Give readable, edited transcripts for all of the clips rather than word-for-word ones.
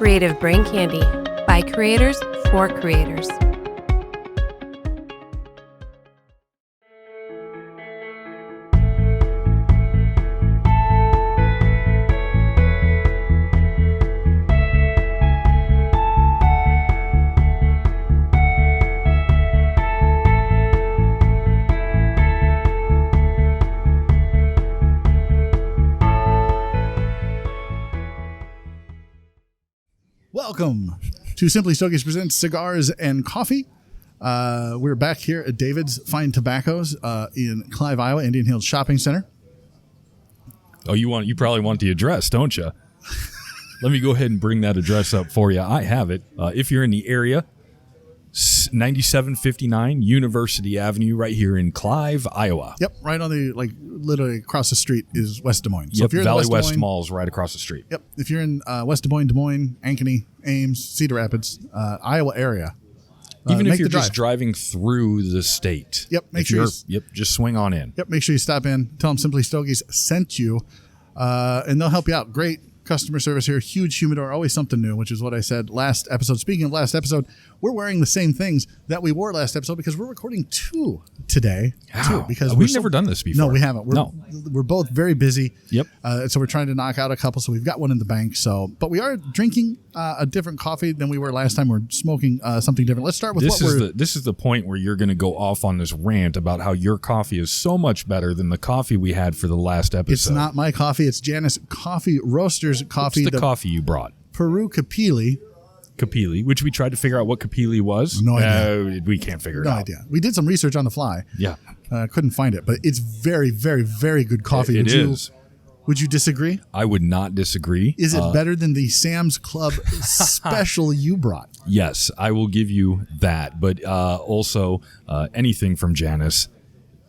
Creative Brain Candy by creators for creators. Welcome to Simply Stogies presents Cigars and Coffee. We're back here at David's Fine Tobaccos in Clive, Iowa, Indian Hills Shopping Center. Oh, you probably want the address, don't you? Let me go ahead and bring that address up for you. I have it. If you're in the area, 9759 University Avenue, right here in Clive, Iowa. Yep, right on the literally across the street is West Des Moines. So Yep, if you're Valley in West Mall's right across the street. Yep, if you're in West Des Moines, Ankeny, Ames, Cedar Rapids, Iowa area, even if you're drive. just driving through the state. Yep, make sure just swing on in. Yep, make sure you stop in. Tell them Simply Stogies sent you, and they'll help you out. Great customer service here. Huge humidor, always something new, which is what I said last episode. Speaking of last episode, we're wearing the same things that we wore last episode because we're recording two today. Wow. Because we've never done this before. No, we haven't. We're both very busy. Yep. So we're trying to knock out a couple. So we've got one in the bank. But we are drinking a different coffee than we were last time. We're smoking something different. Let's start with this is the point where you're going to go off on this rant about how your coffee is so much better than the coffee we had for the last episode. It's not my coffee. It's Janus Coffee Roasters coffee. What's the coffee you brought? Peru Capili, which we tried to figure out what Capili was. No idea. We can't figure it out. No idea. We did some research on the fly. Yeah. Couldn't find it, but it's very, very, very good coffee. It is. Would you disagree? I would not disagree. Is it better than the Sam's Club special you brought? Yes, I will give you that. But also, anything from Janus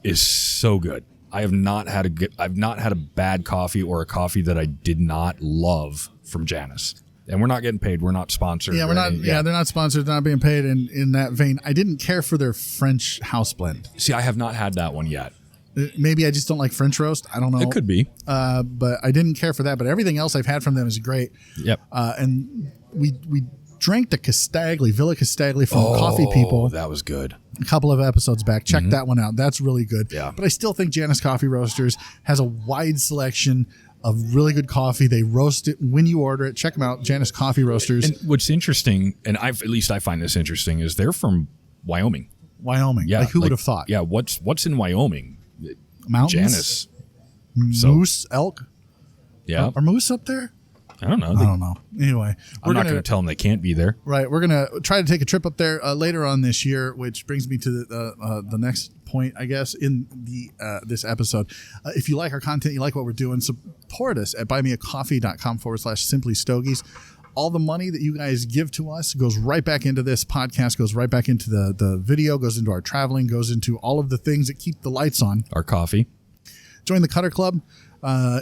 is so good. I've not had a bad coffee or a coffee that I did not love from Janus. And we're not getting paid. We're not sponsored. Yeah, we're not. Yeah, they're not sponsored. They're not being paid. In that vein, I didn't care for their French house blend. See, I have not had that one yet. Maybe I just don't like French roast. I don't know. It could be. But I didn't care for that. But everything else I've had from them is great. Yep. And we drank the Castagli, Villa Castagli from Coffee People. That was good. A couple of episodes back. Check that one out. That's really good. Yeah. But I still think Janus Coffee Roasters has a wide selection of really good coffee. They roast it when you order it. Check them out, Janus Coffee Roasters. And what's interesting, and at least I find this interesting, is they're from Wyoming. Yeah. Who would have thought? Yeah. What's in Wyoming? Mountains? Janus. Moose, elk? Yeah. Are moose up there? I don't know. I don't know. Anyway, I'm not going to tell them they can't be there. Right. We're going to try to take a trip up there later on this year, which brings me to the next point, I guess, in this episode. If you like our content, you like what we're doing, support us at buymeacoffee.com/Simply Stogies. All the money that you guys give to us goes right back into this podcast, goes right back into the video, goes into our traveling, goes into all of the things that keep the lights on. Our coffee. Join the Cutter Club.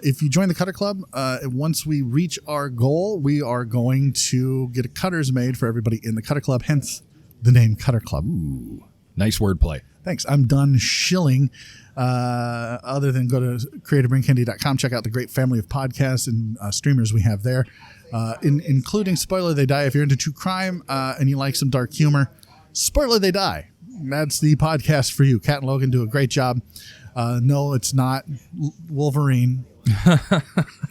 If you join the Cutter Club, once we reach our goal, we are going to get cutters made for everybody in the Cutter Club, hence the name Cutter Club. Ooh, nice wordplay. Thanks. I'm done shilling. Other than go to creativebraincandy.com, check out the great family of podcasts and streamers we have there, including Spoiler They Die. If you're into true crime and you like some dark humor, Spoiler They Die. That's the podcast for you. Kat and Logan do a great job. No, it's not Wolverine,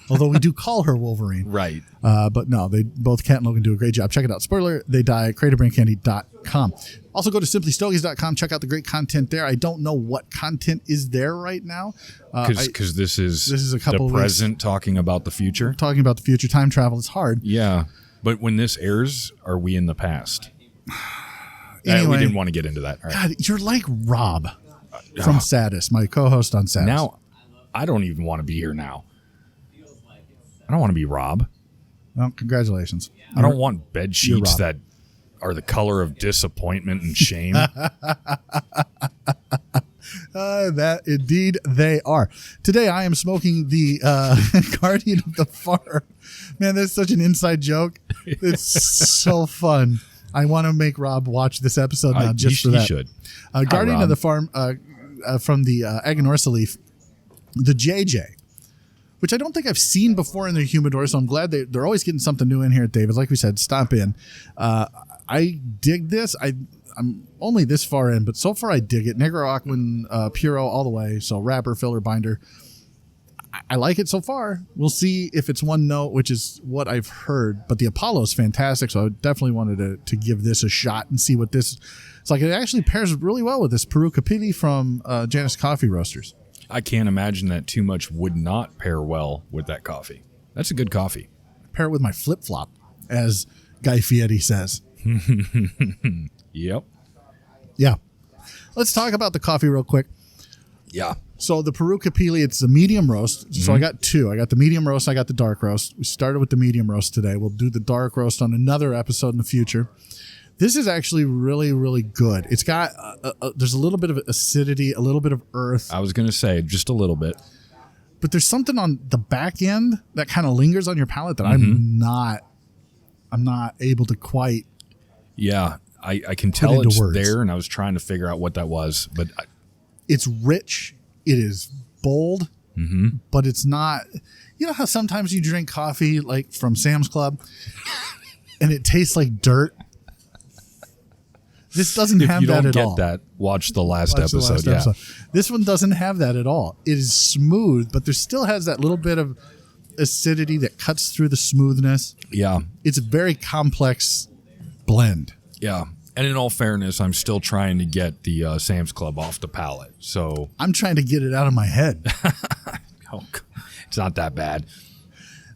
although we do call her Wolverine. Right. But no, both Kat and Logan do a great job. Check it out. Spoiler They Die, creativebraincandy.com. Also go to simplystogies.com. Check out the great content there. I don't know what content is there right now. Because this is a couple the of present talking about the future. Talking about the future. Time travel is hard. Yeah. But when this airs, are we in the past? Anyway, we didn't want to get into that. All right. God, you're like Rob from Saddest, my co-host on Saddest. Now, I don't even want to be here now. I don't want to be Rob. Well, congratulations. I don't want bed sheets that are the color of disappointment and shame. That indeed they are. Today I am smoking the Guardian of the Farm. Man, that's such an inside joke. It's so fun. I want to make Rob watch this episode now just for that. He should. Guardian of the Farm from the Aganorsa leaf, the JJ. which I don't think I've seen before in their humidor. So I'm glad they're always getting something new in here at David's. Like we said, stop in. I dig this. I'm only this far in, but so far I dig it. Nicaraguan Puro all the way. So wrapper, filler, binder. I like it so far. We'll see if it's one note, which is what I've heard. But the Apollo is fantastic, so I definitely wanted to give this a shot and see what this. It's like it actually pairs really well with this Peru Capili from Janus Coffee Roasters. I can't imagine that too much would not pair well with that coffee. That's a good coffee. Pair it with my flip flop, as Guy Fieri says. Yep. Yeah. Let's talk about the coffee real quick. Yeah. So the Peru Capili, it's a medium roast. So I got two. I got the medium roast. I got the dark roast. We started with the medium roast today. We'll do the dark roast on another episode in the future. This is actually really, really good. It's got, there's a little bit of acidity, a little bit of earth. I was going to say just a little bit. But there's something on the back end that kind of lingers on your palate that I'm not able to quite. Yeah, I can tell it's words. there, and I was trying to figure out what that was. But it's rich. It is bold, but it's not. You know how sometimes you drink coffee like from Sam's Club, and it tastes like dirt. This doesn't have that at all. If you don't get that, watch the last episode. This one doesn't have that at all. It is smooth, but there still has that little bit of acidity that cuts through the smoothness. Yeah, it's a very complex blend. Yeah. And in all fairness, I'm still trying to get the Sam's Club off the palate. So I'm trying to get it out of my head. Oh, it's not that bad.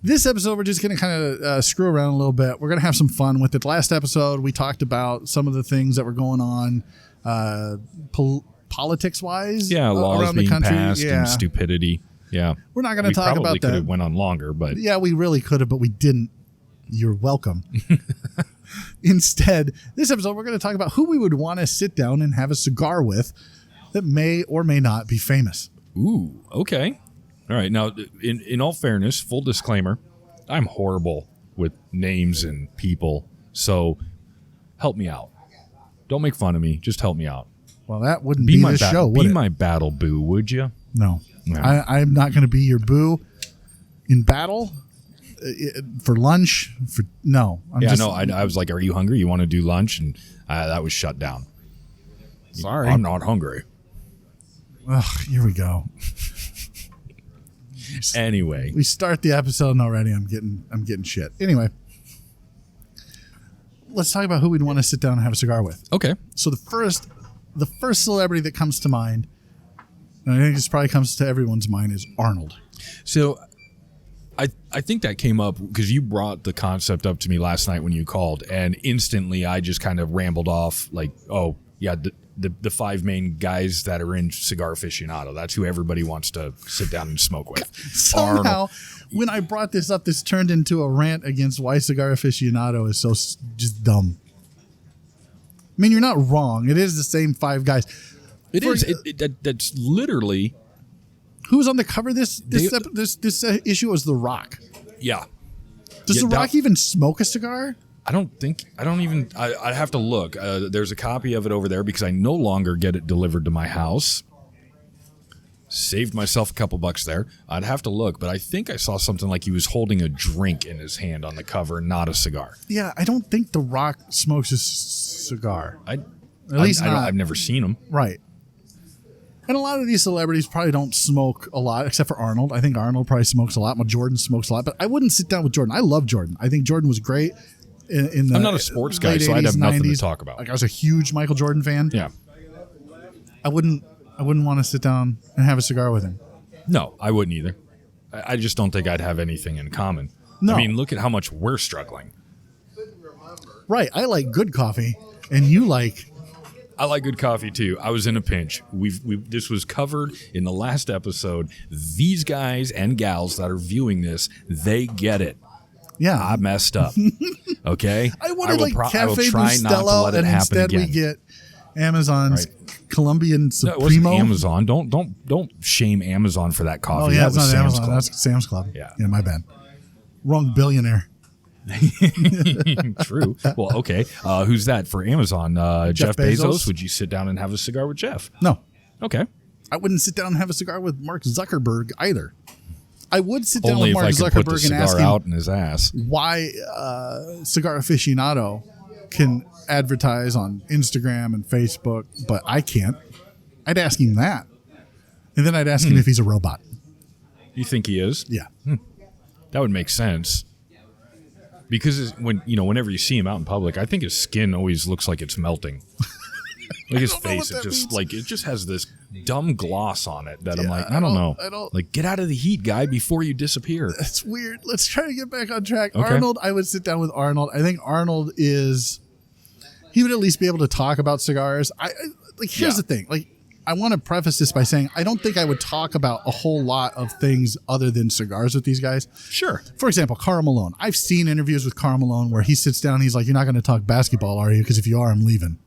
This episode, we're just going to kind of screw around a little bit. We're going to have some fun with it. Last episode, we talked about some of the things that were going on politics-wise laws around being the country. Passed and stupidity. Yeah. We're not going to talk about that. We probably could have went on longer, but... Yeah, we really could have, but we didn't. You're welcome. Instead, this episode, we're going to talk about who we would want to sit down and have a cigar with that may or may not be famous. Ooh, okay. All right. Now, in all fairness, full disclaimer, I'm horrible with names and people, so help me out. Don't make fun of me. Just help me out. Well, that wouldn't be the show, would it? Be my battle boo, would you? No. I'm not going to be your boo in battle. For lunch, no. I was like, "Are you hungry? You want to do lunch?" And that was shut down. Sorry, I'm not hungry. Ugh, here we go. Anyway, we start the episode and already I'm getting shit. Anyway, let's talk about who we'd want to sit down and have a cigar with. Okay. So the first celebrity that comes to mind, and I think this probably comes to everyone's mind, is Arnold. So. I think that came up because you brought the concept up to me last night when you called, and instantly I just kind of rambled off like, oh, yeah, the five main guys that are in Cigar Aficionado. That's who everybody wants to sit down and smoke with. Somehow, when I brought this up, this turned into a rant against why Cigar Aficionado is so just dumb. I mean, you're not wrong. It is the same five guys. That's literally... Who's on the cover this issue was The Rock. Yeah. Does The Rock even smoke a cigar? I'd have to look. There's a copy of it over there because I no longer get it delivered to my house. Saved myself a couple bucks there. I'd have to look, but I think I saw something like he was holding a drink in his hand on the cover, not a cigar. Yeah, I don't think The Rock smokes a cigar. At least I've never seen him. Right. And a lot of these celebrities probably don't smoke a lot, except for Arnold. I think Arnold probably smokes a lot. Jordan smokes a lot, but I wouldn't sit down with Jordan. I love Jordan. I think Jordan was great in the I'm not a sports guy, so I'd have nothing to talk about. Like I was a huge Michael Jordan fan. Yeah. I wouldn't want to sit down and have a cigar with him. No, I wouldn't either. I just don't think I'd have anything in common. No. I mean, look at how much we're struggling. Right. I like good coffee, and you like... I like good coffee too. I was in a pinch. This was covered in the last episode. These guys and gals that are viewing this, they get it. Yeah, I messed up. Okay, I wanted Cafe Bustelo, and instead we get Amazon's Colombian Supremo. No, it wasn't Amazon. Don't shame Amazon for that coffee. Oh yeah, it's not Sam's Amazon. Club. That's Sam's Club. Yeah, my bad. Wrong billionaire. True. Well, okay. Who's that for Amazon? Jeff Bezos? Would you sit down and have a cigar with Jeff? No. Okay. I wouldn't sit down and have a cigar with Mark Zuckerberg either. I would sit down Only with if Mark I could put the Zuckerberg and ask cigar him out in his ass. why Cigar Aficionado can advertise on Instagram and Facebook, but I can't. I'd ask him that. And then I'd ask him if he's a robot. You think he is? Yeah. That would make sense. Because whenever you see him out in public, I think his skin always looks like it's melting. Like his face, it just has this dumb gloss on it that I'm like, I don't know. Like, get out of the heat, guy, before you disappear. That's weird. Let's try to get back on track. Okay. Arnold, I would sit down with Arnold. I think Arnold he would at least be able to talk about cigars. Here's the thing. Like, I want to preface this by saying I don't think I would talk about a whole lot of things other than cigars with these guys. Sure. For example, Karl Malone. I've seen interviews with Karl Malone where he sits down and he's like, you're not going to talk basketball, are you? Because if you are, I'm leaving.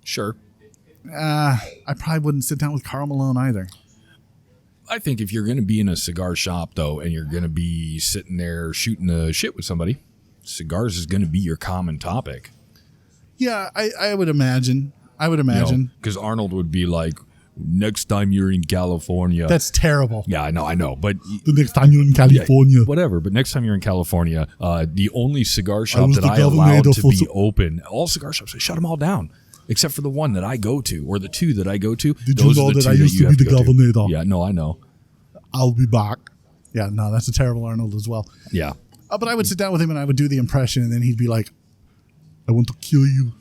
Sure. I probably wouldn't sit down with Karl Malone either. I think if you're going to be in a cigar shop, though, and you're going to be sitting there shooting the shit with somebody, cigars is going to be your common topic. Yeah, I would imagine. Because Arnold would be like, next time you're in California. That's terrible. Yeah, I know. But the next time you're in California. Yeah, whatever. But next time you're in California, the only cigar shop that I allowed to be open, all cigar shops, I shut them all down. Except for the one that I go to, or the two that I go to. Did you know that I used to be the governor? Yeah, no, I know. I'll be back. Yeah, no, that's a terrible Arnold as well. Yeah. But I would sit down with him and I would do the impression, and then he'd be like, I want to kill you.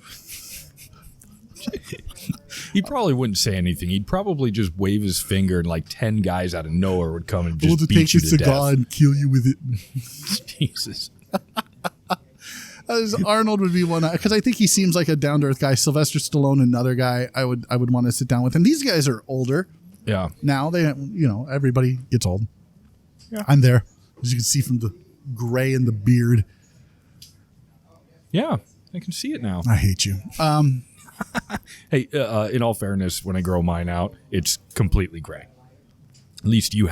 He probably wouldn't say anything. He'd probably just wave his finger and like 10 guys out of nowhere would come and just beat you to death. I want to take your cigar and kill you with it. Jesus. Arnold would be one, because I think he seems like a down-to-earth guy. Sylvester Stallone, another guy I would want to sit down with. And these guys are older. Yeah. Now, everybody gets old. Yeah. I'm there, as you can see from the gray in the beard. Yeah, I can see it now. I hate you. Hey, in all fairness, when I grow mine out, it's completely gray. At least you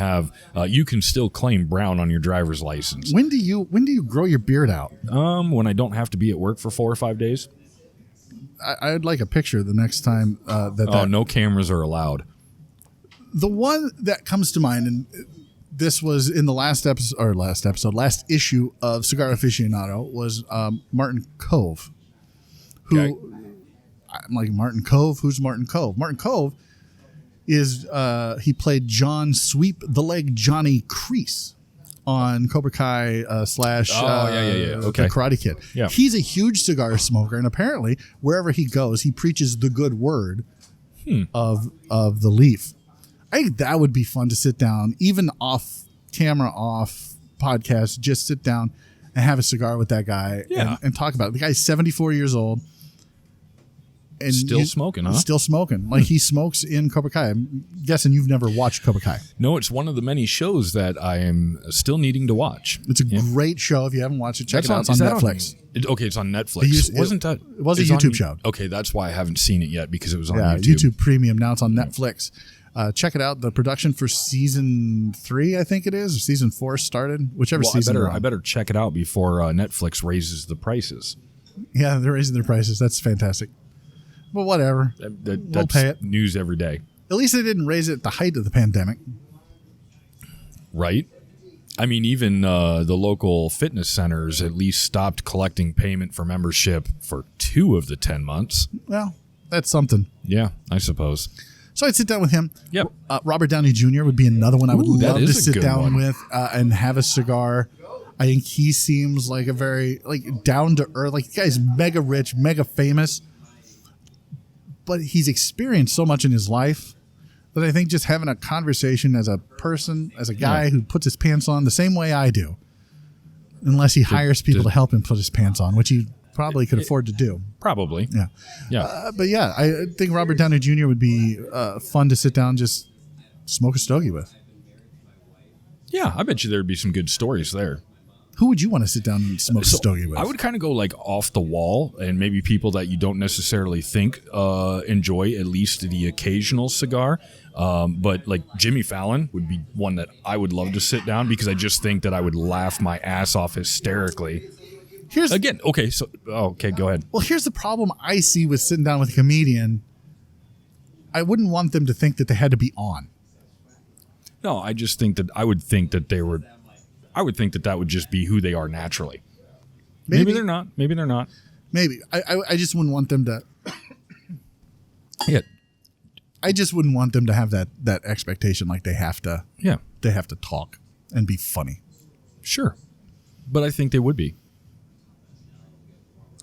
can still claim brown on your driver's license. When do you grow your beard out? When I don't have to be at work for 4 or 5 days. I'd like a picture the next time no cameras are allowed. The one that comes to mind, and this was in the last issue of Cigar Aficionado, was Martin Cove, who. Okay. I'm like, Martin Cove? Who's Martin Cove? Martin Cove is, he played John Sweep the Leg Johnny Crease on Cobra Kai / Okay. Karate Kid. Yeah. He's a huge cigar smoker, and apparently wherever he goes, he preaches the good word of the leaf. I think that would be fun to sit down, even off camera, off podcast, just sit down and have a cigar with that guy and talk about it. The guy's 74 years old. And still smoking, huh? Still smoking. Like, he smokes in Cobra Kai. I'm guessing you've never watched Cobra Kai. No, it's one of the many shows that I am still needing to watch. It's a great show. If you haven't watched it, check it out. It's on Netflix. It's on Netflix. It was a YouTube show. Okay, that's why I haven't seen it yet, because it was on YouTube Premium. Now it's on Netflix. Check it out. The production for season 3, I think it is, or season 4 started. Whichever season. I better check it out before Netflix raises the prices. Yeah, they're raising their prices. That's fantastic. But whatever. We'll pay it. News every day. At least they didn't raise it at the height of the pandemic. Right? I mean, even the local fitness centers at least stopped collecting payment for membership for 2 of the 10 months. Well, that's something. Yeah, I suppose. So I'd sit down with him. Yep. Robert Downey Jr. would be another one I would love to sit down with and have a cigar. I think he seems like a very down to earth. Like, the guy's mega rich, mega famous. But he's experienced so much in his life that I think just having a conversation as a person, as a guy who puts his pants on the same way I do, unless he hires people to help him put his pants on, which he probably could afford to do. Probably. Yeah. Yeah. But yeah, I think Robert Downey Jr. would be fun to sit down and just smoke a stogie with. Yeah, I bet you there'd be some good stories there. Who would you want to sit down and smoke a stogie with? I would kind of go like off the wall, and maybe people that you don't necessarily think enjoy at least the occasional cigar. But like Jimmy Fallon would be one that I would love to sit down, because I just think that I would laugh my ass off hysterically. Go ahead. Well, here's the problem I see with sitting down with a comedian. I wouldn't want them to think that they had to be on. No, I just think that I would think that that would just be who they are naturally. Maybe they're not. Maybe they're not. Maybe. I just wouldn't want them to. Yeah. I just wouldn't want them to have that expectation, like they have to. Yeah. They have to talk and be funny. Sure. But I think they would be.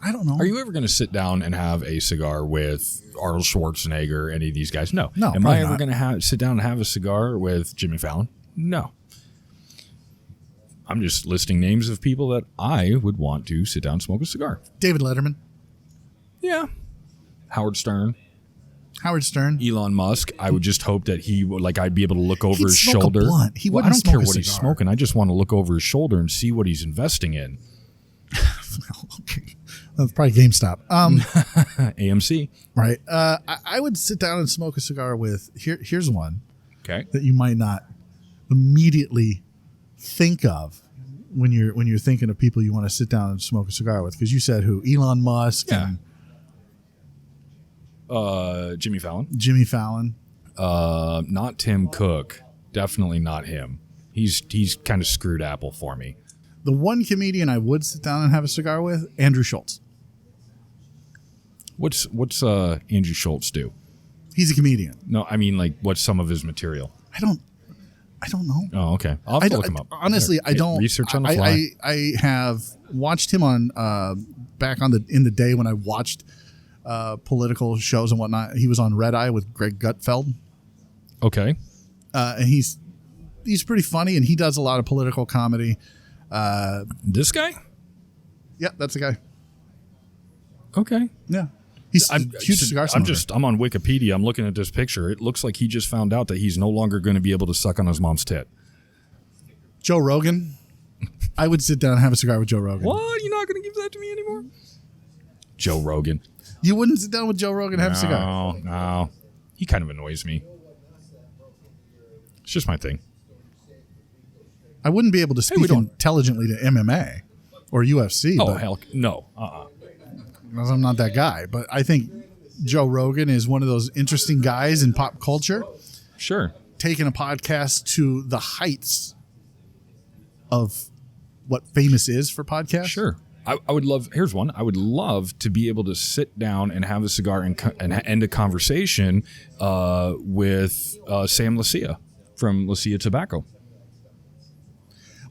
I don't know. Are you ever going to sit down and have a cigar with Arnold Schwarzenegger, any of these guys? No. No. Am I ever going to sit down and have a cigar with Jimmy Fallon? No. I'm just listing names of people that I would want to sit down and smoke a cigar. David Letterman. Yeah. Howard Stern. Elon Musk. I would just hope that he would, I'd be able to look over He'd his smoke shoulder. A blunt. He wouldn't I don't smoke care a what he's cigar. smoking. I just want to look over his shoulder and see what he's investing in. Okay. That's probably GameStop. AMC. Right. I would sit down and smoke a cigar with. Here's one. Okay. That you might not immediately think of when you're thinking of people you want to sit down and smoke a cigar with, because you said who? Elon Musk. Yeah. And Jimmy Fallon. Not Tim Cook. Definitely not him. He's kind of screwed Apple for me. The one comedian I would sit down and have a cigar with, Andrew Schultz. What's Andrew Schultz do? He's a comedian. No, I mean what's some of his material? I don't know. Oh, okay. I'll have to look him up. Honestly, I don't research on the fly. I have watched him on back in the day when I watched political shows and whatnot. He was on Red Eye with Greg Gutfeld. Okay. And he's pretty funny, and he does a lot of political comedy. This guy? Yeah, that's the guy. Okay. Yeah. He's a huge cigar smoker. I'm on Wikipedia. I'm looking at this picture. It looks like he just found out that he's no longer going to be able to suck on his mom's tit. Joe Rogan. I would sit down and have a cigar with Joe Rogan. What? You're not going to give that to me anymore? Joe Rogan. You wouldn't sit down with Joe Rogan and have a cigar? No. He kind of annoys me. It's just my thing. I wouldn't be able to speak intelligently to MMA or UFC. Oh, hell no. Because I'm not that guy. But I think Joe Rogan is one of those interesting guys in pop culture. Sure. Taking a podcast to the heights of what famous is for podcasts. Sure. I would love, here's one. I would love to be able to sit down and have a cigar and end a conversation with Sam Lucia from Lucia Tobacco.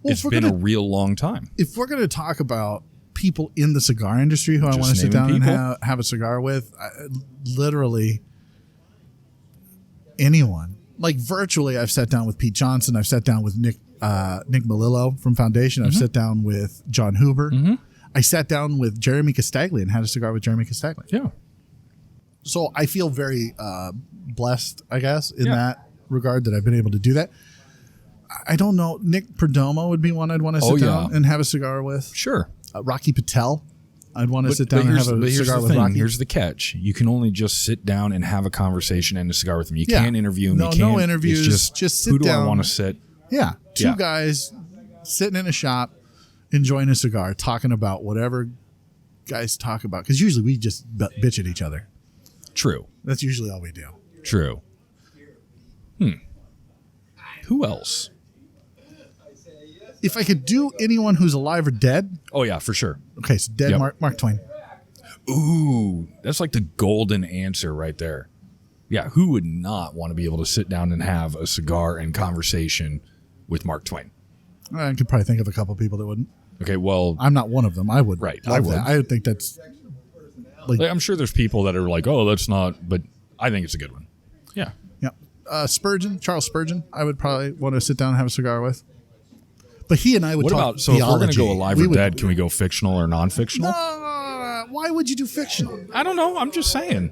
Well, it's been a real long time. If we're going to talk about people in the cigar industry who I want to sit down and have a cigar with, literally anyone. Like virtually, I've sat down with Pete Johnson. I've sat down with Nick Melillo from Foundation. I've sat down with John Huber. Mm-hmm. I sat down with Jeremy Castaglia and had a cigar with Jeremy Castaglia. Yeah. So I feel very blessed, I guess, in that regard that I've been able to do that. I don't know. Nick Perdomo would be one I'd want to sit down and have a cigar with. Sure. Rocky Patel. I'd want to sit down and have a cigar with Rocky. Here's the catch. You can only just sit down and have a conversation and a cigar with him. You can't interview him. No interviews. Just sit down. Who do I want to sit? Yeah. Two guys sitting in a shop, enjoying a cigar, talking about whatever guys talk about. Because usually we just bitch at each other. True. That's usually all we do. True. Who else? If I could do anyone who's alive or dead. Oh, yeah, for sure. Okay, so dead. Yep. Mark Twain. Ooh, that's like the golden answer right there. Yeah, who would not want to be able to sit down and have a cigar and conversation with Mark Twain? I could probably think of a couple people that wouldn't. Okay, well, I'm not one of them. I would. Right, I would. I would think that's. I'm sure there's people that are like, oh, that's not, but I think it's a good one. Yeah. Yeah. Charles Spurgeon, I would probably want to sit down and have a cigar with. But he and I would talk about, so theology. If we're going to go alive or dead, can we go fictional or non-fictional? Why would you do fictional? I don't know. I'm just saying.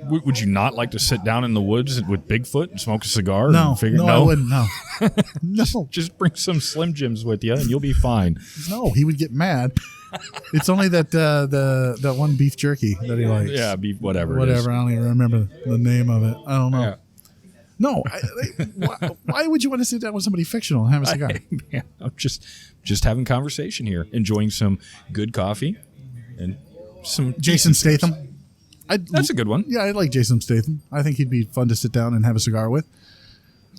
Would you not like to sit down in the woods with Bigfoot and smoke a cigar? No, I wouldn't. No. No. Just bring some Slim Jims with you and you'll be fine. No, he would get mad. It's only that one beef jerky that he likes. Yeah, beef whatever. I don't even remember the name of it. I don't know. Yeah. No, why would you want to sit down with somebody fictional and have a cigar? I'm just having conversation here, enjoying some good coffee and some Jason Statham. That's a good one. Yeah, I like Jason Statham. I think he'd be fun to sit down and have a cigar with.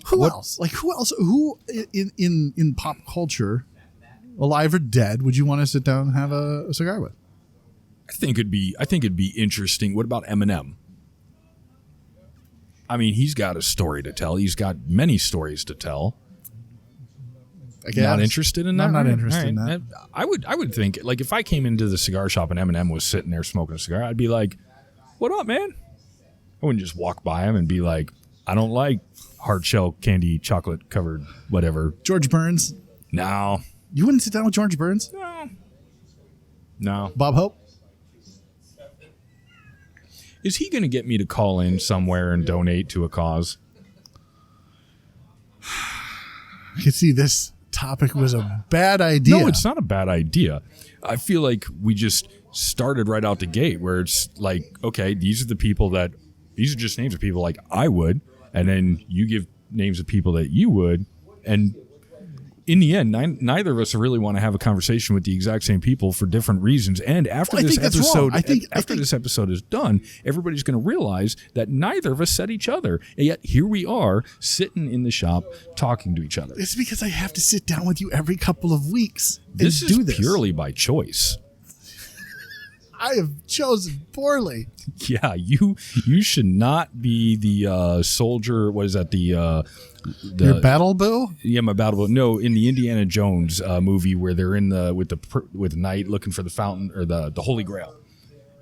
Who else? Like who else? Who in pop culture, alive or dead, would you want to sit down and have a cigar with? I think it'd be interesting. What about Eminem? I mean, he's got a story to tell. He's got many stories to tell. Not interested in that? I'm not interested in that. I would think, like, if I came into the cigar shop and Eminem was sitting there smoking a cigar, I'd be like, "What up, man?" I wouldn't just walk by him and be like, "I don't like hard shell candy, chocolate covered, whatever." George Burns? No. You wouldn't sit down with George Burns? No. Bob Hope? Is he going to get me to call in somewhere and donate to a cause? I can see this topic was a bad idea. No, it's not a bad idea. I feel like we just started right out the gate where it's like, okay, these are just names of people like I would, and then you give names of people that you would, and in the end, neither of us really want to have a conversation with the exact same people for different reasons. And after this episode is done, everybody's going to realize that neither of us said each other. And yet here we are sitting in the shop talking to each other. It's because I have to sit down with you every couple of weeks and This do is this. purely by choice. I have chosen poorly. Yeah, you should not be the soldier. What is that? Your battle boo? Yeah, my battle boat. No, in the Indiana Jones movie where they're in with Knight looking for the fountain or the Holy Grail,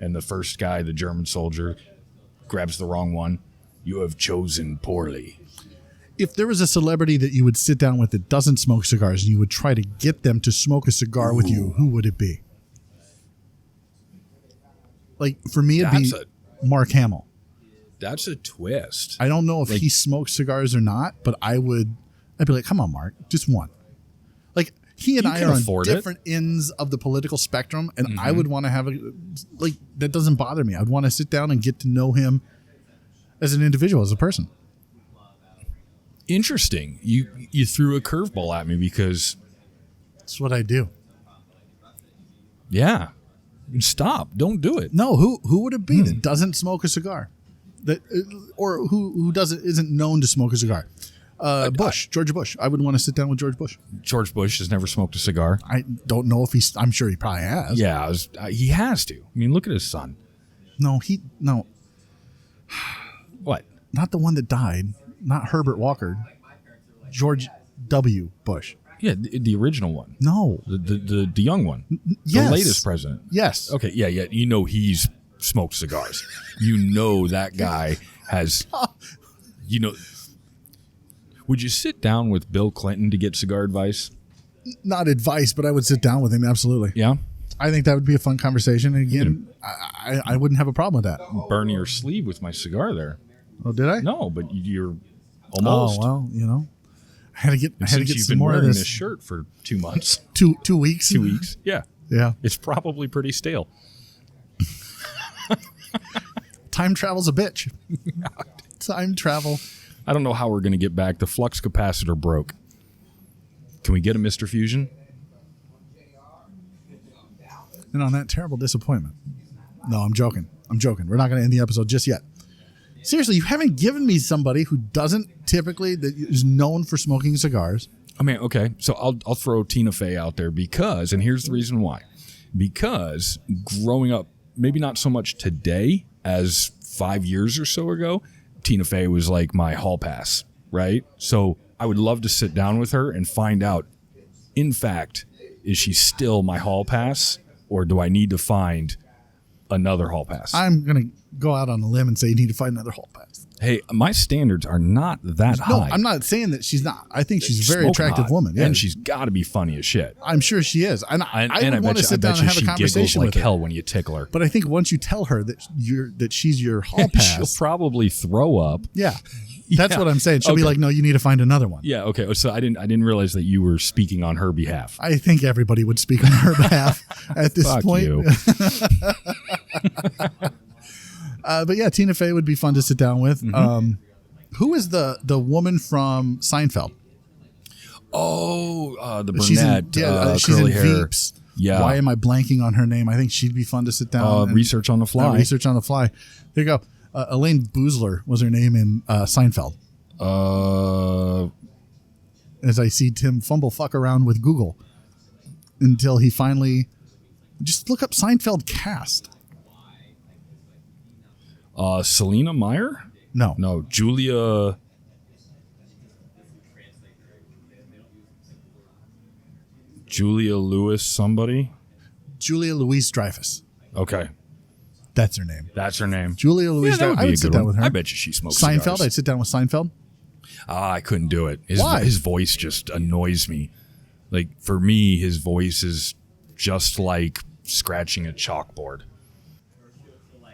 and the first guy, the German soldier, grabs the wrong one. You have chosen poorly. If there was a celebrity that you would sit down with that doesn't smoke cigars and you would try to get them to smoke a cigar with you, who would it be? Like for me, it'd be Mark Hamill. That's a twist. I don't know if he smokes cigars or not, but I'd be like, come on, Mark, just one. Like he and I are on different ends of the political spectrum, and I would want to have that doesn't bother me. I'd want to sit down and get to know him as an individual, as a person. Interesting. You threw a curveball at me because that's what I do. Yeah. Stop. Don't do it. No, who would it be that doesn't smoke a cigar? Or who isn't known to smoke a cigar? George Bush. I would want to sit down with George Bush. George Bush has never smoked a cigar. I don't know if I'm sure he probably has. Yeah, he has to. I mean, look at his son. No. What? Not the one that died. Not Herbert Walker. George W. Bush. Yeah, the original one. No. The young one. Yes. The latest president. Yes. Okay, yeah. You know he's smoked cigars. You know that guy has, would you sit down with Bill Clinton to get cigar advice? Not advice, but I would sit down with him, absolutely. Yeah? I think that would be a fun conversation. And again, I wouldn't have a problem with that. Burn your sleeve with my cigar there. Oh, did I? No, but you're almost. Oh, well, I had to get some more of wearing this. this shirt for 2 months. 2 weeks? 2 weeks, yeah. Yeah. It's probably pretty stale. Time travel's a bitch. Time travel. I don't know how we're going to get back. The flux capacitor broke. Can we get a Mr. Fusion? And on that terrible disappointment. No, I'm joking. We're not going to end the episode just yet. Seriously, you haven't given me somebody who doesn't typically, that is known for smoking cigars. I mean, okay, so I'll throw Tina Fey out there because, and here's the reason why. Because growing up, maybe not so much today as 5 years or so ago, Tina Fey was like my hall pass, right? So I would love to sit down with her and find out, in fact, is she still my hall pass, or do I need to find another hall pass? I'm going to go out on a limb and say you need to find another hall pass. Hey, my standards are not that high. No, I'm not saying that she's not. I think she's a very attractive woman. Yeah. And she's got to be funny as shit. I'm sure she is. And I would want to sit down and have a conversation with her. Hell when you tickle her. But I think once you tell her that she's your hall pass, she'll probably throw up. Yeah. That's what I'm saying. She'll be like, no, you need to find another one. Yeah, okay. So I didn't realize that you were speaking on her behalf. I think everybody would speak on her behalf at this point. You. But yeah, Tina Fey would be fun to sit down with. Mm-hmm. Who is the woman from Seinfeld? Oh, the brunette. She's in hair. Veeps. Yeah. Why am I blanking on her name? I think she'd be fun to sit down. Research on the fly. Research on the fly. There you go. Elaine Boozler was her name in Seinfeld. As I see Tim fuck around with Google until he finally just look up Seinfeld cast. Selena Meyer? No, Julia Louis somebody? Julia Louis-Dreyfus. Okay. That's her name. Julia Louis-Dreyfus. I would sit down with her. I bet you she smokes Seinfeld. cigars. I'd sit down with Seinfeld. I couldn't do it. Why? His voice just annoys me. Like, for me, his voice is just like scratching a chalkboard.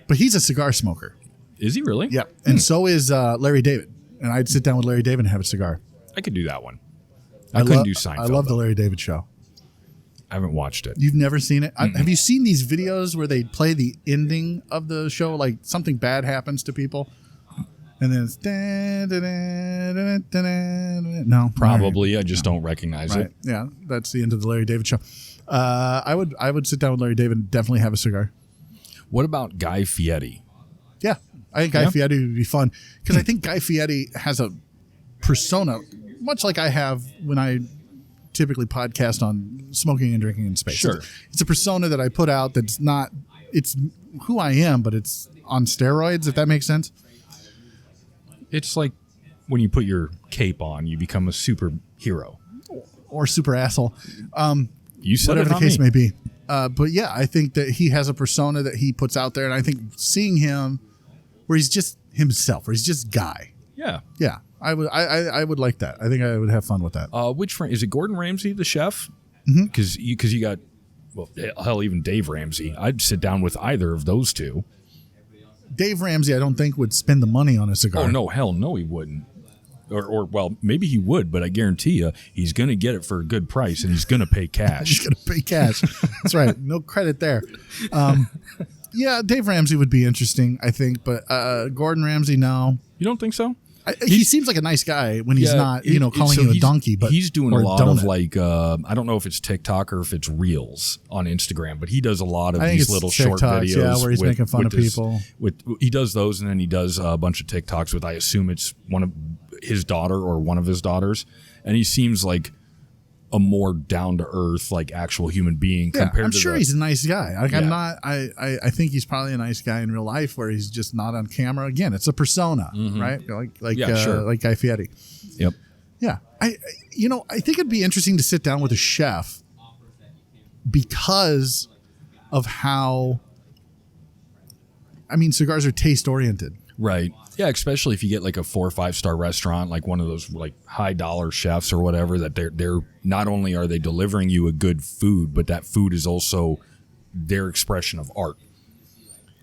But he's a cigar smoker. Is he really? Yeah. And so is Larry David. And I'd sit down with Larry David and have a cigar. I could do that one. I couldn't do Seinfeld. I love the Larry David show. I haven't watched it. You've never seen it? Have you seen these videos where they play the ending of the show? Like something bad happens to people. And then it's... No. Probably. I just don't recognize it. Yeah. That's the end of the Larry David show. I would sit down with Larry David and definitely have a cigar. What about Guy Fieri? Yeah. I think Guy Fieri would be fun. Because I think Guy Fieri has a persona, much like I have when I typically podcast on smoking and drinking in space. Sure. It's a persona that I put out that's not, it's who I am, but it's on steroids, if that makes sense. It's like when you put your cape on, you become a superhero. Or super asshole. You said whatever it, the not case me. may be. But yeah, I think that he has a persona that he puts out there. And I think seeing him where he's just himself, where he's just Guy. Yeah. Yeah. I would like that. I think I would have fun with that. Which friend is it? Gordon Ramsay, the chef? Mm-hmm. Because you got, well, hell, even Dave Ramsay. I'd sit down with either of those two. Dave Ramsay, I don't think would spend the money on a cigar. Oh no, hell no, he wouldn't. Or well, maybe he would, but I guarantee you, he's going to get it for a good price, and he's going to pay cash. He's going to pay cash. That's right. No credit there. Yeah, Dave Ramsay would be interesting, I think, but Gordon Ramsay, no. You don't think so? He seems like a nice guy when he's not, calling so you a donkey. But he's doing a or lot of donut. like I don't know if it's TikTok or if it's Reels on Instagram, but he does a lot of I think these it's little short TikToks, videos. yeah, where he's making fun of his- people. He does those, and then he does a bunch of TikToks with, I assume it's one of his daughter or one of his daughters, and he seems like a more down to earth, like actual human being. Yeah, compared I'm to sure the, he's a nice guy. Like, Yeah. I'm not. I think he's probably a nice guy in real life, where he's just not on camera. Again, it's a persona, right? Sure. Like Guy Fieri. Yep. Yeah, I think it'd be interesting to sit down with a chef because of how. I mean, cigars are taste oriented. Right. Yeah, especially if you get like a 4 or 5 star restaurant, like one of those like high dollar chefs or whatever, that they're not only are they delivering you a good food, but that food is also their expression of art.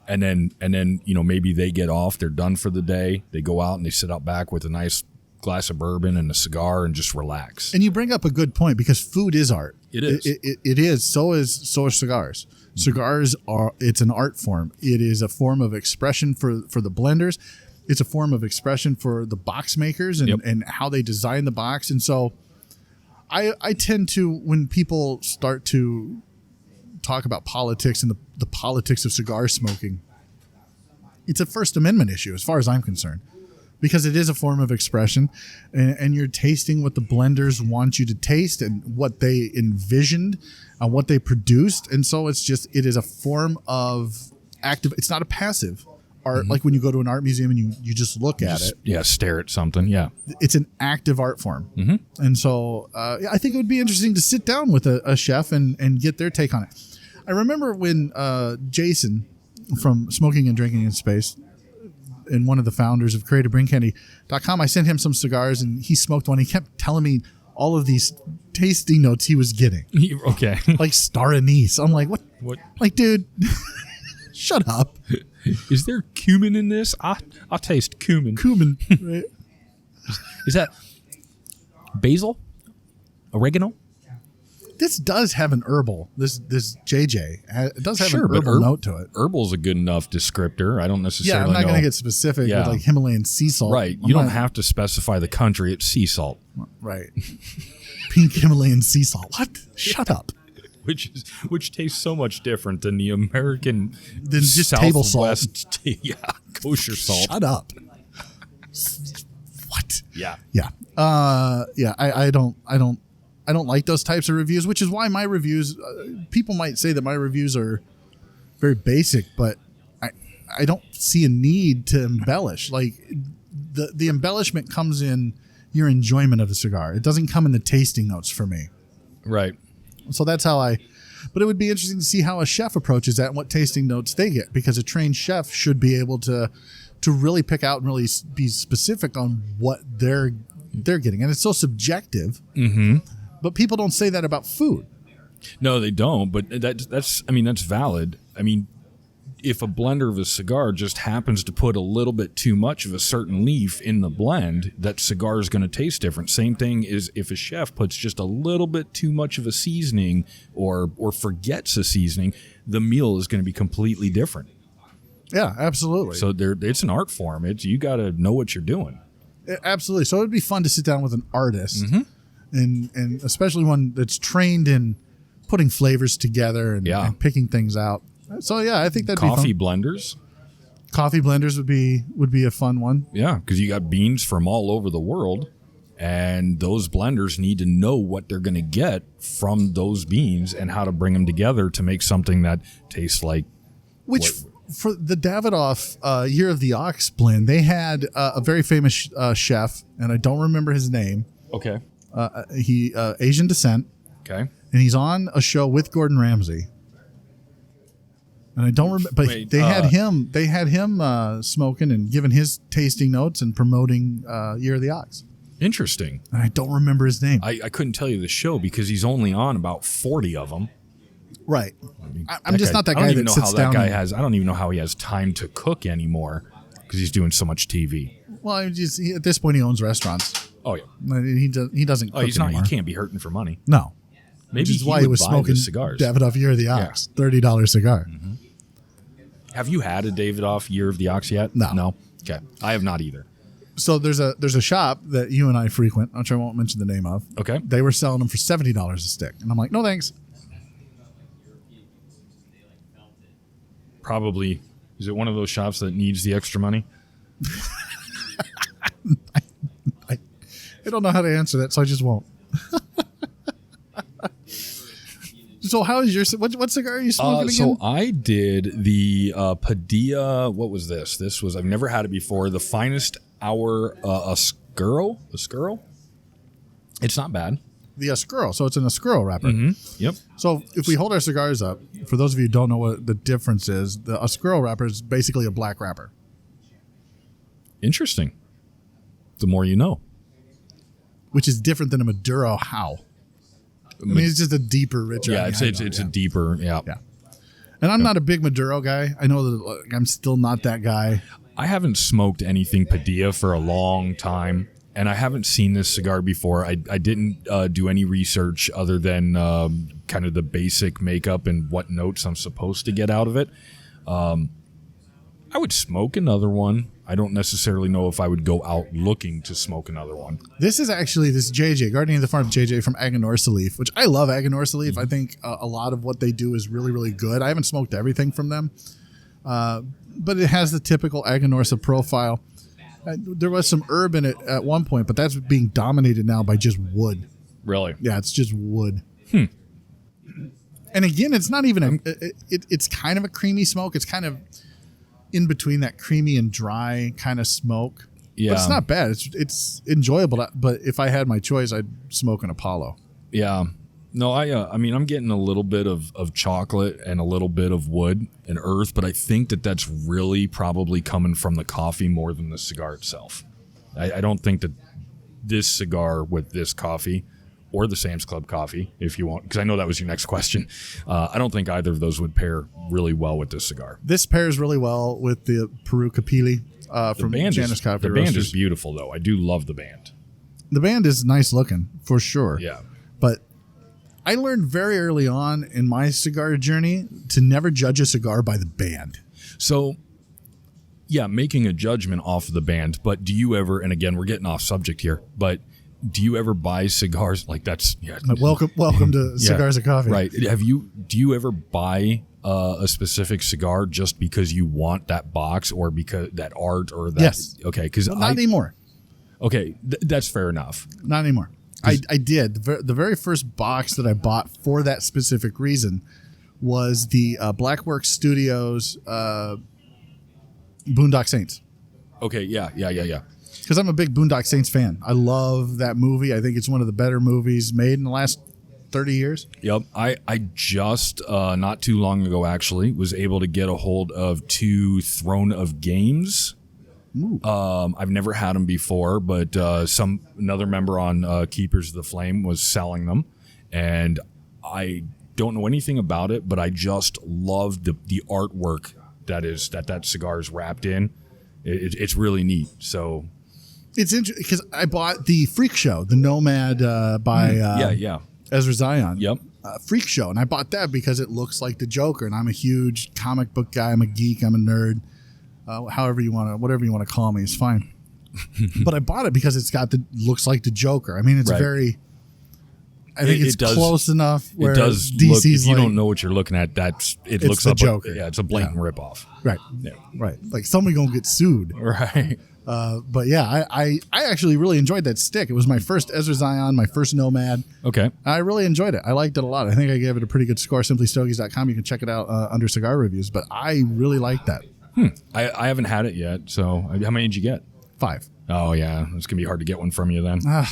And then maybe they get off, they're done for the day, they go out and they sit out back with a nice glass of bourbon and a cigar and just relax. And you bring up a good point, because food is art. It is. It is. So are cigars. Cigars it's an art form. It is a form of expression for the blenders. It's a form of expression for the box makers and how they design the box. And so I tend to, when people start to talk about politics and the politics of cigar smoking, it's a First Amendment issue as far as I'm concerned, because it is a form of expression, and you're tasting what the blenders want you to taste and what they envisioned and what they produced. And so it is a form of active. It's not a passive art, like when you go to an art museum and you just look at it. Yeah, stare at something. Yeah. It's an active art form. Mm-hmm. And so I think it would be interesting to sit down with a chef and get their take on it. I remember when Jason from Smoking and Drinking in Space, and one of the founders of CreativeBrainCandy.com, I sent him some cigars and he smoked one. He kept telling me all of these tasting notes he was getting. Okay. Like star anise. I'm like, what? Like, dude, shut up. Is there cumin in this? I'll taste cumin. Cumin. Right? Is that basil? Oregano? This does have an herbal. This JJ it does have Sure, an but herbal note to it. Herbal's a good enough descriptor. I don't necessarily Yeah, I'm not know. going to get specific with like Himalayan sea salt. Right. You don't have to specify the country. It's sea salt. Right. Pink Himalayan sea salt. What? Shut up. Which tastes so much different than the American Than just table salt. Southwest kosher salt. Shut up. What? Yeah. Yeah. I don't like those types of reviews, which is why my reviews, people might say that my reviews are very basic, but I don't see a need to embellish. Like the embellishment comes in your enjoyment of the cigar. It doesn't come in the tasting notes for me. Right. So that's how but it would be interesting to see how a chef approaches that and what tasting notes they get, because a trained chef should be able to really pick out and really be specific on what they're getting. And it's so subjective, but people don't say that about food. No, they don't. But that's valid. I mean, if a blender of a cigar just happens to put a little bit too much of a certain leaf in the blend, that cigar is going to taste different. Same thing is if a chef puts just a little bit too much of a seasoning or forgets a seasoning, the meal is going to be completely different. Yeah, absolutely. So it's an art form. You got to know what you're doing. Absolutely. So it would be fun to sit down with an artist, and especially one that's trained in putting flavors together and picking things out. So yeah, I think that'd be fun. Coffee blenders. Coffee blenders would be a fun one. Yeah, because you got beans from all over the world, and those blenders need to know what they're going to get from those beans and how to bring them together to make something that tastes like. Which for the Davidoff Year of the Ox blend, they had a very famous chef, and I don't remember his name. Okay. He Asian descent. Okay. And he's on a show with Gordon Ramsay. And I don't remember, but they had him smoking and giving his tasting notes and promoting Year of the Ox. Interesting. And I don't remember his name. I couldn't tell you the show because he's only on about 40 of them. Right. I'm just not that guy that sits down. I don't even know how he has time to cook anymore because he's doing so much TV. Well, at this point, he owns restaurants. Oh, yeah. He doesn't cook he's not. anymore. He can't be hurting for money. No. Maybe which is why he was smoking cigars. Davidoff Year of the Ox, $30 cigar. Mm-hmm. Have you had a Davidoff Year of the Ox yet? No. Okay. I have not either. So there's a shop that you and I frequent, which I won't mention the name of. Okay. They were selling them for $70 a stick. And I'm like, no thanks. Probably. Is it one of those shops that needs the extra money? I don't know how to answer that, so I just won't. So how is your what cigar are you smoking again? So I did the Padilla. What was this? This was, I've never had it before. The Finest Hour Oscuro. Oscuro. It's not bad. The Oscuro. So it's an Oscuro wrapper. Mm-hmm. Yep. So if we hold our cigars up, for those of you who don't know what the difference is, the Oscuro wrapper is basically a black wrapper. Interesting. The more you know. Which is different than a Maduro how. I mean, it's just a deeper, richer. Yeah, it's a deeper, yeah. And I'm not a big Maduro guy. I know that I'm still not that guy. I haven't smoked anything Padilla for a long time, and I haven't seen this cigar before. I didn't do any research other than kind of the basic makeup and what notes I'm supposed to get out of it. I would smoke another one. I don't necessarily know if I would go out looking to smoke another one. This is actually this JJ, Guardian of the Farm JJ from Aganorsa Leaf, which I love Aganorsa Leaf. Mm-hmm. I think a lot of what they do is really, really good. I haven't smoked everything from them, but it has the typical Aganorsa profile. There was some herb in it at one point, but that's being dominated now by just wood. Really? Yeah, it's just wood. And again, it's not even it's kind of a creamy smoke. It's kind of in between that creamy and dry kind of smoke. Yeah. But it's not bad. It's enjoyable. But if I had my choice, I'd smoke an Apollo. Yeah. No, I mean, I'm getting a little bit of chocolate and a little bit of wood and earth, but I think that's really probably coming from the coffee more than the cigar itself. I don't think that this cigar with this coffee or the Sam's Club coffee, if you want, because I know that was your next question. I don't think either of those would pair really well with this cigar. This pairs really well with the Peru Capili from Janus Coffee The band is beautiful, though. I do love the band. The band is nice looking, for sure. Yeah. But I learned very early on in my cigar journey to never judge a cigar by the band. So, yeah, making a judgment off of the band, but do you ever, and again, we're getting off subject here, but do you ever buy cigars like that's welcome to Cigars and Coffee? Right. Do you ever buy a specific cigar just because you want that box or because that art or that? Yes. Okay. Because not anymore. Okay, that's fair enough. Not anymore. I did. The very first box that I bought for that specific reason was the Blackworks Studios Boondock Saints. Okay, yeah. Because I'm a big Boondock Saints fan. I love that movie. I think it's one of the better movies made in the last 30 years. Yep. I just, not too long ago, actually, was able to get a hold of 2 Throne of Games. Ooh. I've never had them before, but another member on Keepers of the Flame was selling them, and I don't know anything about it, but I just love the artwork that cigar is wrapped in. It's really neat. So it's interesting because I bought the Freak Show, the Nomad by Ezra Zion. Yep. Freak Show, and I bought that because it looks like the Joker, and I'm a huge comic book guy. I'm a geek. I'm a nerd. Whatever you want to call me is fine. But I bought it because looks like the Joker. I mean, it's very. I think it's close enough. Where it does DC's look. If you don't know what you're looking at, it looks the like Joker. It's a blatant ripoff. Right. Yeah. Right. Like somebody gonna get sued. Right. But yeah, I actually really enjoyed that stick. It was my first Ezra Zion, my first Nomad. Okay. I really enjoyed it. I liked it a lot. I think I gave it a pretty good score. SimplyStogies.com. You can check it out under cigar reviews. But I really liked that. I haven't had it yet. So how many did you get? 5. Oh yeah, it's gonna be hard to get one from you then. I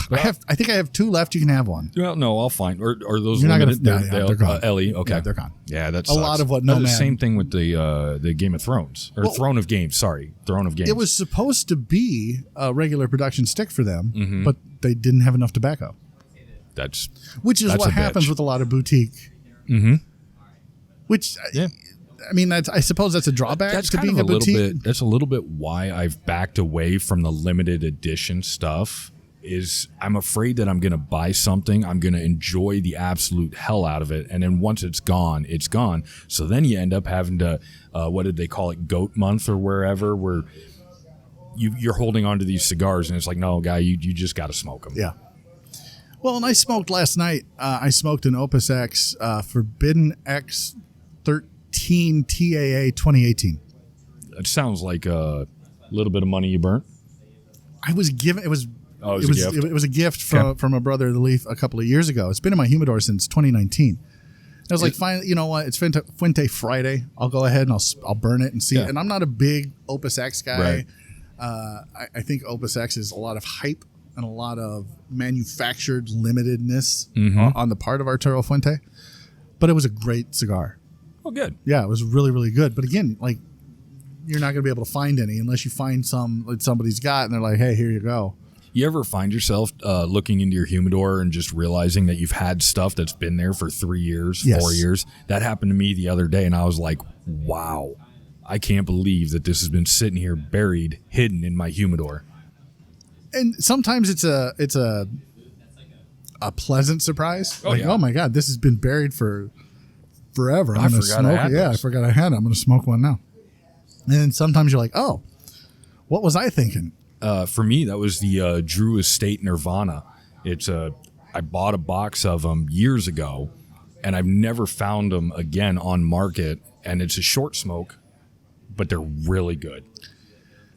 think I have 2 left. You can have one. Well, no, I'll find. Or those You're limited? not gonna. They're gone. Ellie. Okay, Yeah, they're gone. Yeah, that's a lot of what Nomad. The same thing with the Game of Thrones or Throne of Games. Sorry, Throne of Games. It was supposed to be a regular production stick for them, but they didn't have enough tobacco. Which is what happens with a lot of boutique. Mm-hmm. Which. Yeah. I mean, I suppose that's a drawback to being a boutique. That's a little bit why I've backed away from the limited edition stuff. Is I'm afraid that I'm going to buy something, I'm going to enjoy the absolute hell out of it, and then once it's gone, it's gone. So then you end up having to, what did they call it, goat month or wherever, where you're holding on to these cigars, and it's like, no, guy, you just got to smoke them. Yeah. Well, and I smoked last night. I smoked an Opus X Forbidden X 13 TAA 2018. It sounds like a little bit of money you burnt. I was given it was a gift. It was a gift from a brother of the leaf a couple of years ago. It's been in my humidor since 2019. I was like, fine, you know what? It's Fuente Friday. I'll go ahead and I'll burn it and see. And I'm not a big Opus X guy. Right. I think Opus X is a lot of hype and a lot of manufactured limitedness on the part of Arturo Fuente. But it was a great cigar. Oh, good. Yeah, it was really, really good. But again, like, you're not going to be able to find any unless you find some that somebody's got and they're like, hey, here you go. You ever find yourself looking into your humidor and just realizing that you've had stuff that's been there for 3 years, 4 years? That happened to me the other day, and I was like, wow, I can't believe that this has been sitting here buried, hidden in my humidor. And sometimes it's a pleasant surprise. Oh my God, this has been buried for forever. I'm going to smoke it. Yeah, I forgot I had it. I'm going to smoke one now. And then sometimes you're like, oh, what was I thinking? For me, that was the Drew Estate Nirvana. I bought a box of them years ago, and I've never found them again on market. And it's a short smoke, but they're really good.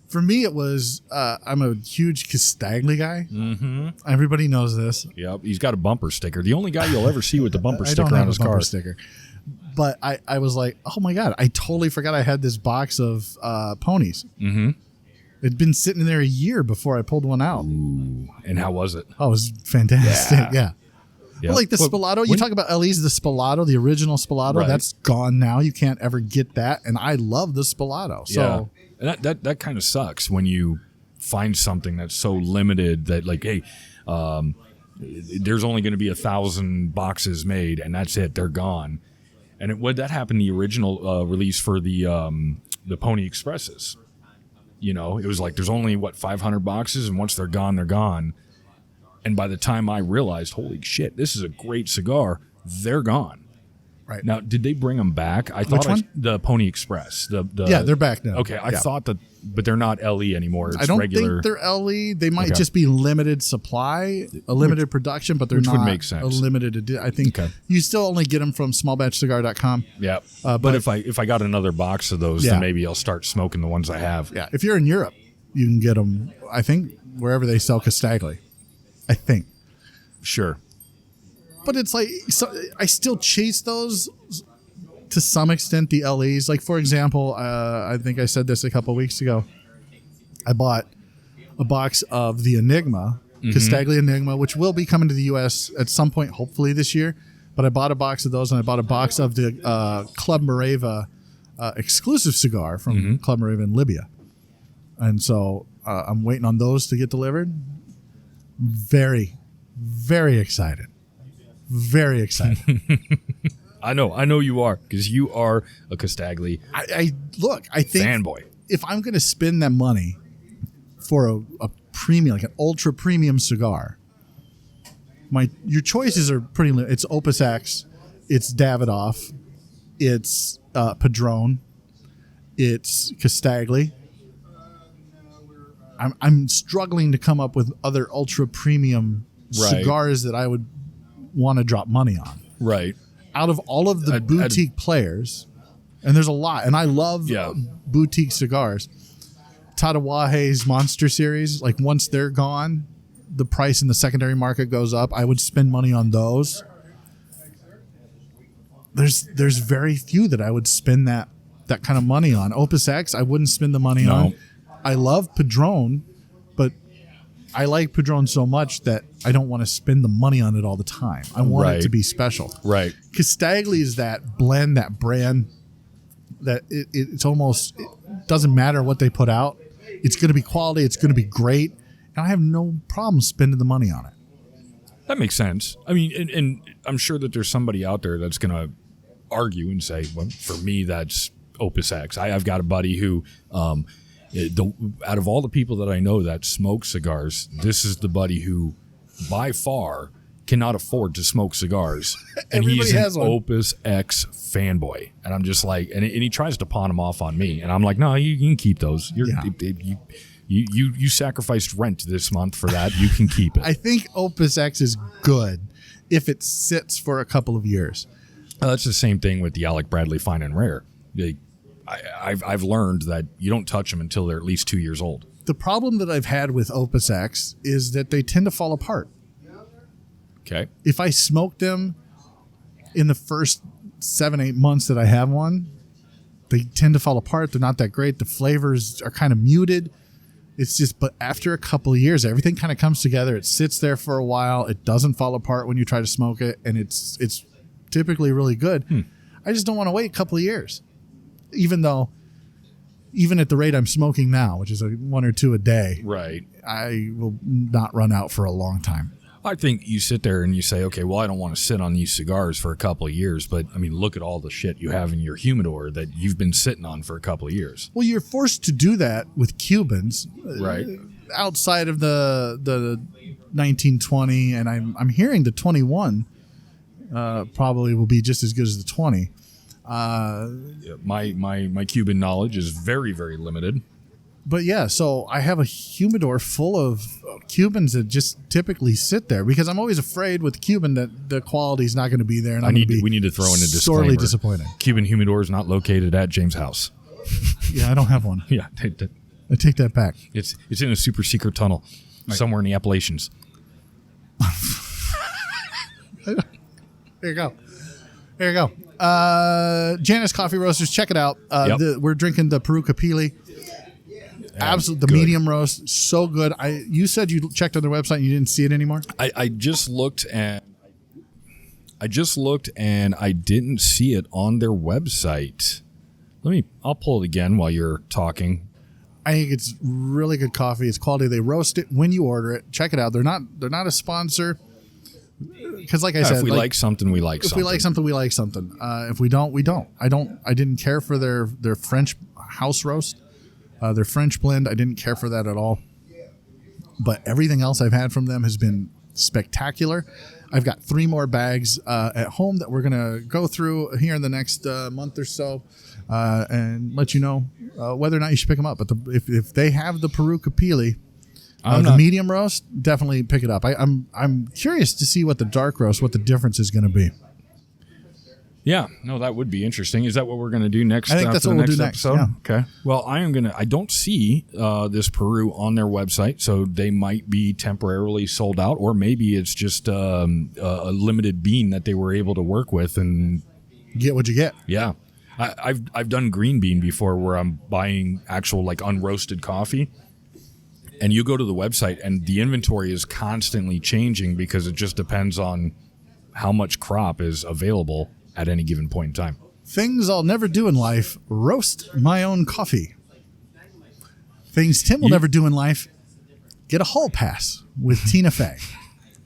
For me, it was, I'm a huge Castagli guy. Mm-hmm. Everybody knows this. Yep, he's got a bumper sticker. The only guy you'll ever see with the bumper sticker on his car. Sticker. But I was like, oh my God, I totally forgot I had this box of ponies. Mm-hmm. It'd been sitting there a year before I pulled one out. Ooh. And how was it? Oh, it was fantastic. Yeah. Yep. Well, like the Spalato, you talk about LE's, the Spalato, the original Spalato, that's gone now. You can't ever get that. And I love the Spalato. So and that kind of sucks when you find something that's so limited that, like, hey, there's only going to be 1,000 boxes made, and that's it. They're gone. And that happened the original release for the Pony Expresses. You know, it was like there's only 500 boxes, and once they're gone, they're gone. And by the time I realized, holy shit, this is a great cigar, they're gone. Right. Now, did they bring them back? I thought the Pony Express. Yeah, they're back now. Okay, I thought that, but they're not LE anymore. It's I don't regular. think they're LE. They might just be limited supply, a limited production, but they're not would make sense. A limited edition. I think you still only get them from smallbatchcigar.com. Yeah, but if I got another box of those, then maybe I'll start smoking the ones I have. Yeah, if you're in Europe, you can get them. I think wherever they sell Castagli, I think. Sure. But it's like, so I still chase those to some extent, the LEs. Like, for example, I think I said this a couple weeks ago. I bought a box of the Enigma, Castagli Enigma, which will be coming to the U.S. at some point, hopefully this year. But I bought a box of those, and I bought a box of the Club Mareva exclusive cigar from Club Mareva in Libya. And so I'm waiting on those to get delivered. Very, very excited. Very excited. I know you are, because you are a Castagli I think fanboy. If I'm going to spend that money for a premium, like an ultra premium cigar, your choices are pretty limited. It's Opus X, it's Davidoff, it's Padron, it's Castagli. I'm struggling to come up with other ultra premium cigars that I would want to drop money on. Right. Out of all of the boutique players, and there's a lot, and I love boutique cigars. Tatawahe's Monster Series, like once they're gone, the price in the secondary market goes up. I would spend money on those. There's very few that I would spend that kind of money on. Opus X, I wouldn't spend the money on. I love Padron, but I like Padron so much that I don't want to spend the money on it all the time. I want it to be special. Right. Castagli is that blend, that brand that it's almost, it doesn't matter what they put out. It's going to be quality. It's going to be great. And I have no problem spending the money on it. That makes sense. I mean, and I'm sure that there's somebody out there that's going to argue and say, well, for me, that's Opus X. I've got a buddy who, out of all the people that I know that smoke cigars, this is the buddy who, by far, cannot afford to smoke cigars. And he's an Opus X fanboy. And I'm just like, and he tries to pawn them off on me. And I'm like, no, you can keep those. You sacrificed rent this month for that. You can keep it. I think Opus X is good if it sits for a couple of years. That's the same thing with the Alec Bradley Fine and Rare. I've learned that you don't touch them until they're at least 2 years old. The problem that I've had with Opus X is that they tend to fall apart. Okay. If I smoke them in the first 7-8 months that I have one, they tend to fall apart. They're not that great. The flavors are kind of muted. It's just, but after a couple of years, everything kind of comes together. It sits there for a while. It doesn't fall apart when you try to smoke it, and it's typically really good. I just don't want to wait a couple of years. Even at the rate I'm smoking now, which is one or two a day, right? I will not run out for a long time. I think you sit there and you say, okay, well, I don't want to sit on these cigars for a couple of years, but I mean, look at all the shit you have in your humidor that you've been sitting on for a couple of years. Well, you're forced to do that with Cubans, right? Outside of the 1920, and I'm hearing the 21 probably will be just as good as the 20. My Cuban knowledge is very, very limited. But yeah, so I have a humidor full of Cubans that just typically sit there because I'm always afraid with Cuban that the quality is not going to be there, and we need to throw in a disclaimer. Sorely disappointed. Cuban humidor is not located at James' house. Yeah, I don't have one. Yeah, I take that back. It's in a super secret tunnel somewhere in the Appalachians. There you go. There you go. Janus Coffee Roasters, check it out. We're drinking the Peru Capili. Absolutely, the medium roast, so good. You said you checked on their website and you didn't see it anymore. I just looked and I didn't see it on their website. I'll pull it again while you're talking. I think it's really good coffee. It's quality. They roast it when you order it. Check it out. They're not a sponsor. Because, like I said, if we like something, we like something. If we like something, we like something. If we don't, we don't. I didn't care for their French house roast. Their French blend, I didn't care for that at all. But everything else I've had from them has been spectacular. I've got 3 more bags at home that we're going to go through here in the next month or so and let you know whether or not you should pick them up. But if they have the Peru Capili, the medium roast, definitely pick it up. I'm curious to see what the dark roast, what the difference is going to be. Yeah, no, that would be interesting. Is that what we're going to do next? I think that's for what the we'll do next next, episode? yeah. Okay. Well, I don't see this Peru on their website, so they might be temporarily sold out, or maybe it's just a limited bean that they were able to work with, and Get what you get. yeah. I've done green bean before, where I'm buying actual like unroasted coffee, and you go to the website and the inventory is constantly changing because it just depends on how much crop is available at any given point in time. Things I'll never do in life: roast my own coffee. Things Tim will never do in life: get a hall pass with Tina Fey.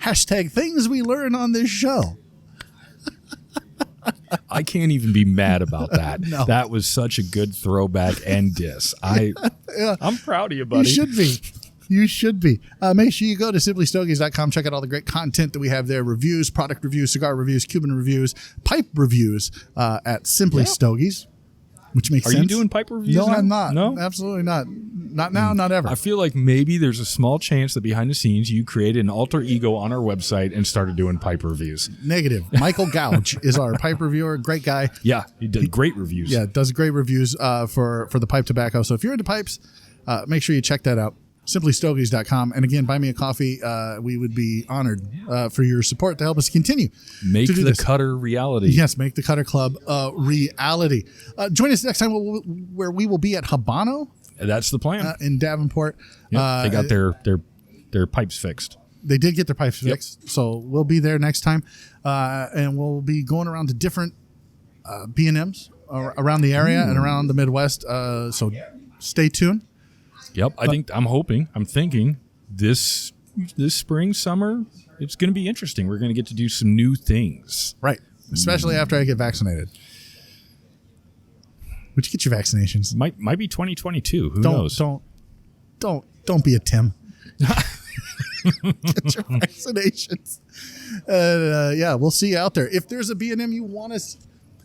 Hashtag things we learn on this show. I can't even be mad about that. No. That was such a good throwback and diss. I'm proud of you, buddy. You should be. You should be. Make sure you go to simplystogies.com. Check out all the great content that we have there. Reviews, product reviews, cigar reviews, Cuban reviews, pipe reviews at Simply Stogies, which makes sense. Are you doing pipe reviews No, now? I'm not. No? Absolutely not. Not now, not ever. I feel like maybe there's a small chance that behind the scenes you created an alter ego on our website and started doing pipe reviews. Negative. Michael Gouge is our pipe reviewer. Great guy. Yeah, he did great reviews. Yeah, does great reviews for the pipe tobacco. So if you're into pipes, make sure you check that out. Simplystogies.com. And again, buy me a coffee. We would be honored for your support to help us continue. Make to do the this. Cutter reality. Yes, make the Cutter Club reality. Join us next time where we will be at Habano That's the plan. in Davenport. Yep, they got their pipes fixed. They did get their pipes fixed, so we'll be there next time, and we'll be going around to different B&Ms around the area and around the Midwest. So stay tuned. Yep, I'm thinking this spring, summer, it's going to be interesting. We're going to get to do some new things. Right, especially after I get vaccinated. Would you get your vaccinations? Might be 2022. Who knows? Don't be a Tim. Get your vaccinations. Yeah, we'll see you out there. If there's a B&M you want us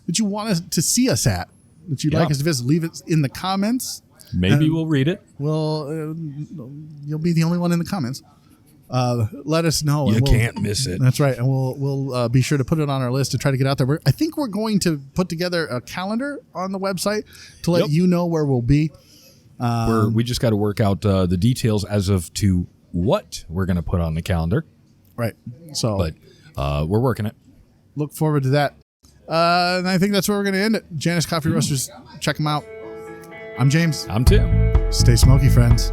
to see us at, that you'd like us to visit, leave it in the comments. Maybe we'll read it. Well, you'll be the only one in the comments. Let us know. You and can't miss it. That's right, and we'll be sure to put it on our list to try to get out there. I think we're going to put together a calendar on the website to let you know where we'll be. We just got to work out the details as of to what we're going to put on the calendar. Right. So, but we're working it. Look forward to that. And I think that's where we're going to end it. Janus Coffee Roasters, check them out. I'm James. I'm Tim. Stay smoky, friends.